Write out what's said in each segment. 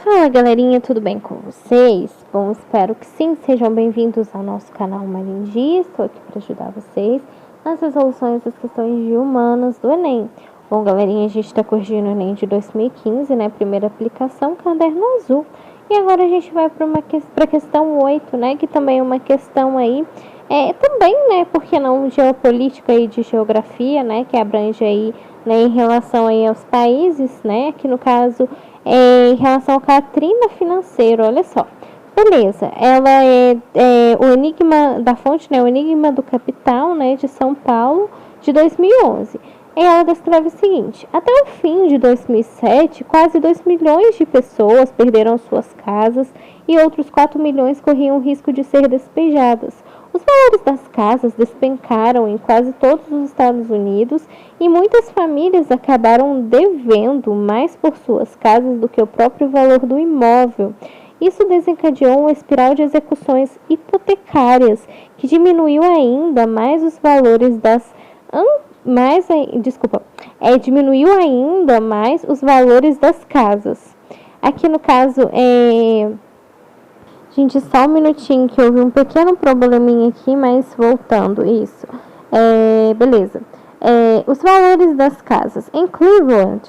Fala galerinha, tudo bem com vocês? Bom, espero que sim, sejam bem-vindos ao nosso canal Marindia. Estou aqui para ajudar vocês nas resoluções das questões de humanas do Enem. Bom galerinha, a gente está corrigindo o Enem de 2015, né? Primeira aplicação, caderno azul. E agora a gente vai para a questão 8, né? Que também é uma questão aí, também, né? Porque não geopolítica e de geografia, né? Que abrange aí, né? Em relação aí aos países, né? Aqui no caso, em relação ao Katrina financeiro, olha só. Beleza, ela é o Enigma da Fonte, né? O Enigma do Capital, né? De São Paulo, de 2011. E ela descreve o seguinte: até o fim de 2007, quase 2 milhões de pessoas perderam suas casas e outros 4 milhões corriam o risco de ser despejadas. Os valores das casas despencaram em quase todos os Estados Unidos e muitas famílias acabaram devendo mais por suas casas do que o próprio valor do imóvel. Isso desencadeou uma espiral de execuções hipotecárias que diminuiu ainda mais os valores das diminuiu ainda mais os valores das casas. Aqui no caso, gente, só um minutinho que houve um pequeno probleminha aqui, mas voltando, isso. Beleza. Os valores das casas em Cleveland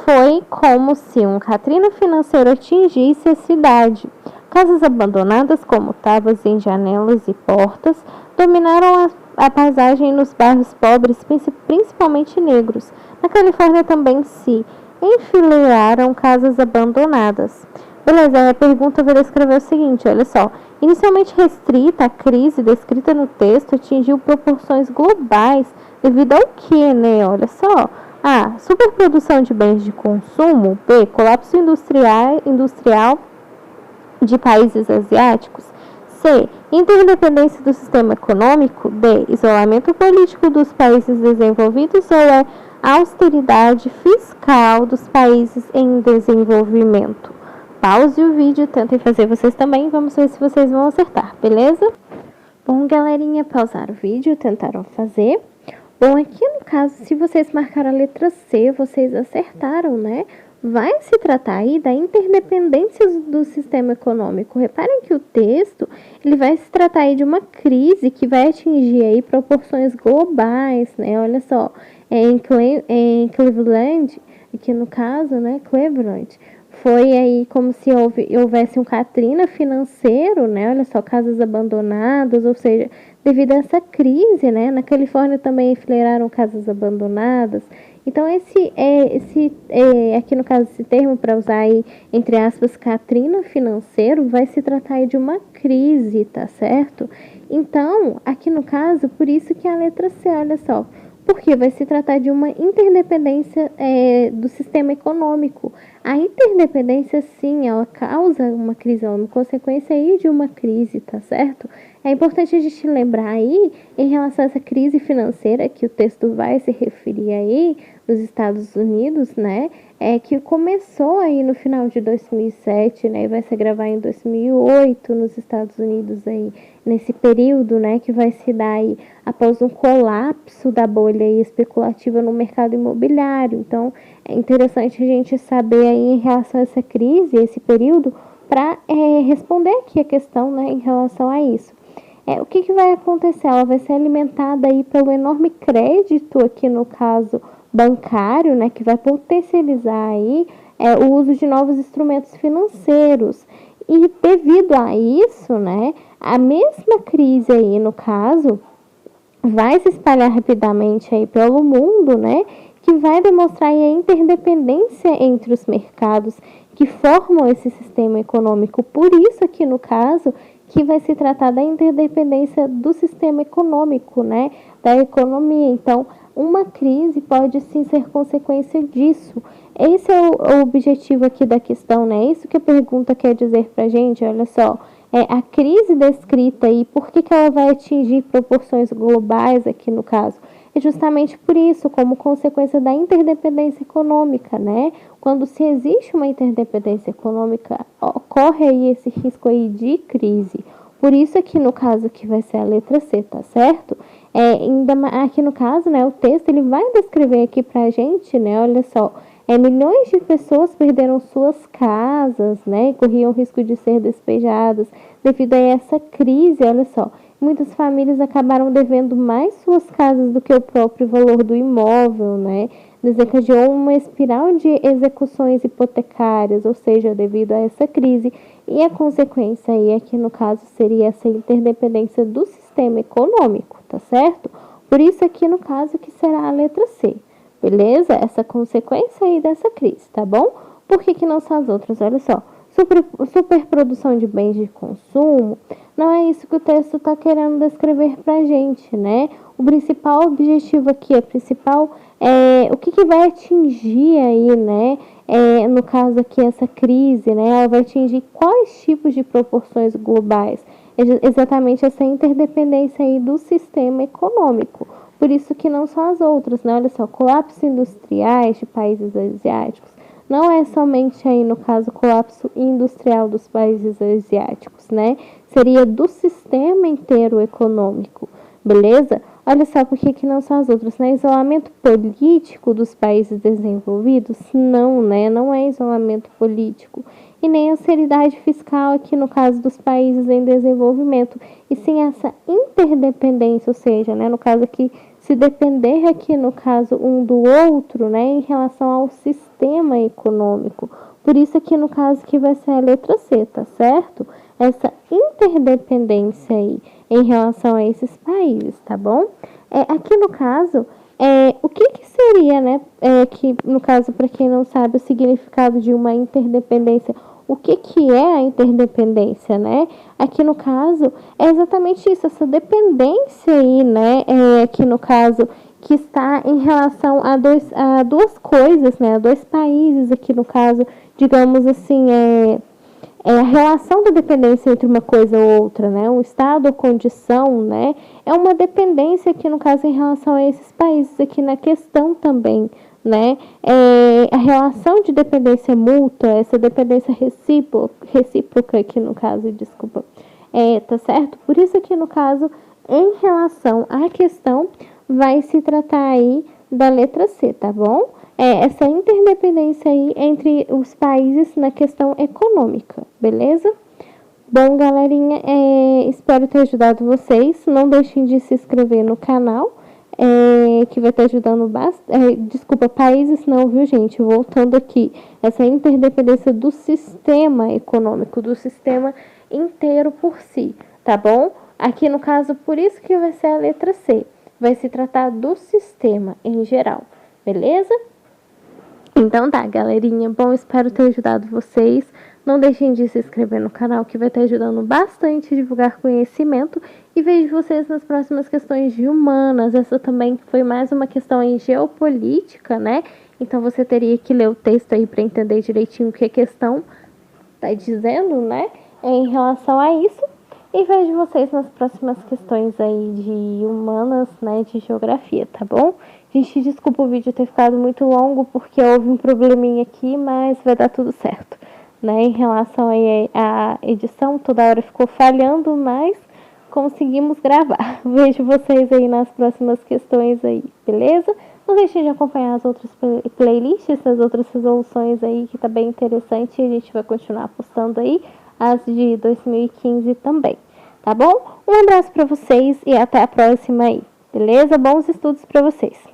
foi como se um Katrina financeiro atingisse a cidade. Casas abandonadas como tábuas em janelas e portas dominaram a paisagem nos bairros pobres, principalmente negros. Na Califórnia também se enfileiraram casas abandonadas. Beleza, a pergunta vai descrever o seguinte, olha só. Inicialmente restrita, a crise descrita no texto atingiu proporções globais devido ao que, né? Olha só. A. Superprodução de bens de consumo. B. Colapso industrial de países asiáticos. C. Interdependência do sistema econômico. D. Isolamento político dos países desenvolvidos ou é austeridade fiscal dos países em desenvolvimento. Pause o vídeo, tentem fazer vocês também, vamos ver se vocês vão acertar, beleza? Bom, galerinha, pausaram o vídeo, tentaram fazer. Bom, aqui no caso, se vocês marcaram a letra C, vocês acertaram, né? Vai se tratar aí da interdependência do sistema econômico. Reparem que o texto, ele vai se tratar aí de uma crise que vai atingir aí proporções globais, né? Olha só, em Cleveland, aqui no caso, né, Cleveland, foi aí como se houvesse um Katrina financeiro, né? Olha só, casas abandonadas, ou seja, devido a essa crise, né? Na Califórnia também enfileiraram casas abandonadas. Então, aqui no caso, esse termo para usar aí, entre aspas, Katrina financeiro, vai se tratar aí de uma crise, tá certo? Então, aqui no caso, por isso que a letra C, olha só, porque vai se tratar de uma interdependência do sistema econômico. A interdependência, sim, ela causa uma crise, ela é uma consequência aí de uma crise, tá certo? É importante a gente lembrar aí, em relação a essa crise financeira, que o texto vai se referir aí, nos Estados Unidos, né? Que começou aí no final de 2007, né? E vai se agravar em 2008 nos Estados Unidos aí, nesse período, né? Que vai se dar aí após um colapso da bolha aí especulativa no mercado imobiliário. Então, é interessante a gente saber aí em relação a essa crise, esse período, para responder aqui a questão, né? Em relação a isso. O que vai acontecer? Ela vai ser alimentada aí pelo enorme crédito, aqui no caso bancário, né, que vai potencializar aí o uso de novos instrumentos financeiros. E devido a isso, né, a mesma crise aí, no caso, vai se espalhar rapidamente aí pelo mundo, né, que vai demonstrar aí a interdependência entre os mercados que formam esse sistema econômico. Por isso, aqui no caso, que vai se tratar da interdependência do sistema econômico, né, da economia. Então, uma crise pode sim ser consequência disso. Esse é o objetivo aqui da questão, né? Isso que a pergunta quer dizer pra gente, olha só. A crise descrita aí, por que ela vai atingir proporções globais aqui no caso? É justamente por isso, como consequência da interdependência econômica, né? Quando se existe uma interdependência econômica, ocorre aí esse risco aí de crise. Por isso aqui no caso que vai ser a letra C, tá certo? Aqui no caso, né, o texto ele vai descrever aqui pra gente, né, olha só, Milhões de pessoas perderam suas casas, né? E corriam risco de ser despejadas devido a essa crise, olha só. Muitas famílias acabaram devendo mais suas casas do que o próprio valor do imóvel, né? Desencadeou uma espiral de execuções hipotecárias, ou seja, devido a essa crise. E a consequência aí aqui no caso seria essa interdependência do sistema econômico, tá certo? Por isso aqui no caso que será a letra C, beleza? Essa consequência aí dessa crise, tá bom? Por que não são as outras? Olha só, superprodução de bens de consumo, não é isso que o texto está querendo descrever para a gente, né? O principal objetivo aqui, o que vai atingir aí, né? No caso aqui, essa crise, né? Ela vai atingir quais tipos de proporções globais? Exatamente essa interdependência aí do sistema econômico. Por isso que não são as outras, né? Olha só, colapso industriais de países asiáticos. Não é somente aí, no caso, colapso industrial dos países asiáticos, né? Seria do sistema inteiro econômico, beleza? Olha só por que não são as outras, né? Isolamento político dos países desenvolvidos? Não, né? Não é isolamento político. E nem austeridade fiscal aqui no caso dos países em desenvolvimento. E sim essa interdependência, ou seja, né? No caso aqui, se depender aqui no caso um do outro, né? Em relação ao sistema econômico. Por isso aqui no caso que vai ser a letra C, tá certo? Essa interdependência aí em relação a esses países, tá bom? Aqui no caso, o que seria, né? Que no caso, para quem não sabe o significado de uma interdependência, o que é a interdependência, né? Aqui no caso, é exatamente isso, essa dependência aí, né? Aqui no caso, que está em relação a duas coisas, né? A dois países aqui no caso, digamos assim, a relação da dependência entre uma coisa ou outra, né? Um estado ou condição, né? É uma dependência aqui, no caso, em relação a esses países aqui na questão também, né? A relação de dependência mútua, essa dependência recíproca aqui, no caso, desculpa, tá certo? Por isso aqui, no caso, em relação à questão, vai se tratar aí da letra C, tá bom? Essa interdependência aí entre os países na questão econômica, beleza? Bom, galerinha, espero ter ajudado vocês. Não deixem de se inscrever no canal, que vai estar ajudando bastante. Desculpa, países não, viu, gente? Voltando aqui, essa interdependência do sistema econômico, do sistema inteiro por si, tá bom? Aqui no caso, por isso que vai ser a letra C. Vai se tratar do sistema em geral, beleza? Então tá, galerinha. Bom, espero ter ajudado vocês. Não deixem de se inscrever no canal, que vai estar ajudando bastante a divulgar conhecimento. E vejo vocês nas próximas questões de humanas. Essa também foi mais uma questão em geopolítica, né? Então você teria que ler o texto aí para entender direitinho o que a questão tá dizendo, né? Em relação a isso. E vejo vocês nas próximas questões aí de humanas, né, de geografia, tá bom? Gente, desculpa o vídeo ter ficado muito longo, porque houve um probleminha aqui, mas vai dar tudo certo, né? Em relação aí à edição, toda hora ficou falhando, mas conseguimos gravar. Vejo vocês aí nas próximas questões aí, beleza? Não deixem de acompanhar as outras playlists, as outras resoluções aí, que tá bem interessante, e a gente vai continuar postando aí as de 2015 também, tá bom? Um abraço para vocês e até a próxima aí, beleza? Bons estudos para vocês!